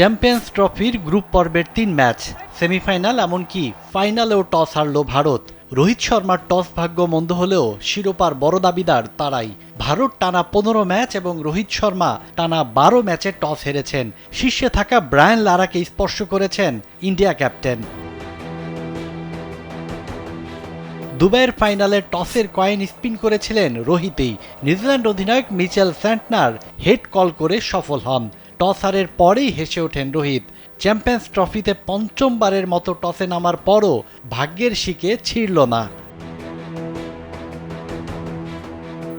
Champions ট্রফির group পর্বের ৩ match, semifinal এমনকি ফাইনালেও টস হারল ভারত। রোহিত শর্মার টস ভাগ্য মন্দ হলেও শিরোপার বড় দাবিদার তারাই। ভারত টানা ১৫ ম্যাচ এবং রোহিত শর্মা টানা ১২ ম্যাচে টস হেরেছেন। শীর্ষে থাকা ব্রায়ান লারাকে স্পর্শ করেছেন ইন্ডিয়া ক্যাপ্টেন। দুবাইয়ের ফাইনালে টসের কয়েন স্পিন করেছিলেন রোহিতই। নিউজিল্যান্ড অধিনায়ক মিচেল স্যান্টনার হেড কল করে সফল হন। টস হারের পরেই হেসে ওঠেন রোহিত। চ্যাম্পিয়ন্স ট্রফিতে পঞ্চমবারের মতো টসে নামার পরও ভাগ্যের শিকে ছিঁড়ল না।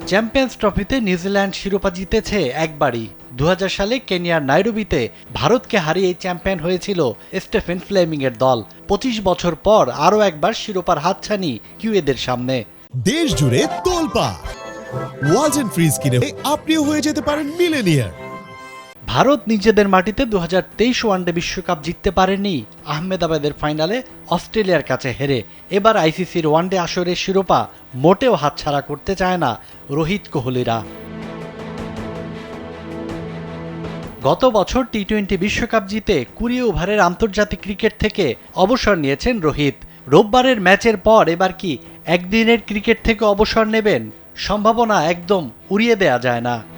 চ্যাম্পিয়ন্স ট্রফিতে নিউজিল্যান্ড শিরোপা জিতেছে একবারই। ২০০০ সালে কেনিয়ার নাইরোবিতে ভারতকে হারিয়ে চ্যাম্পিয়ন হয়েছিল স্টেফেন ফ্লেমিংয়ের দল। ২৫ বছর পর আরও একবার শিরোপার হাতছানি কিউয়েদের সামনে। দেশ জুড়ে তোলপাড় ওয়ালটন ফ্রিজ কিনে আপনিও হয়ে যেতে পারেন মিলেনিয়ার। ভারত নিজেদের মাটিতে ২০২৩ ওয়ানডে বিশ্বকাপ জিততে পারেনি আহমেদাবাদের ফাইনালে অস্ট্রেলিয়ার কাছে হেরে। এবার আইসিসির ওয়ানডে আসরের শিরোপা মোটেও হাতছাড়া করতে চায় না রোহিত কোহলিরা। গত বছর টি-২০ বিশ্বকাপ জিতে ২০ ওভারের আন্তর্জাতিক ক্রিকেট থেকে অবসর নিয়েছেন রোহিত। রোববারের ম্যাচের পর এবার কি একদিনের ক্রিকেট থেকে অবসর নেবেন? সম্ভাবনা একদম উড়িয়ে দেয়া যায় না।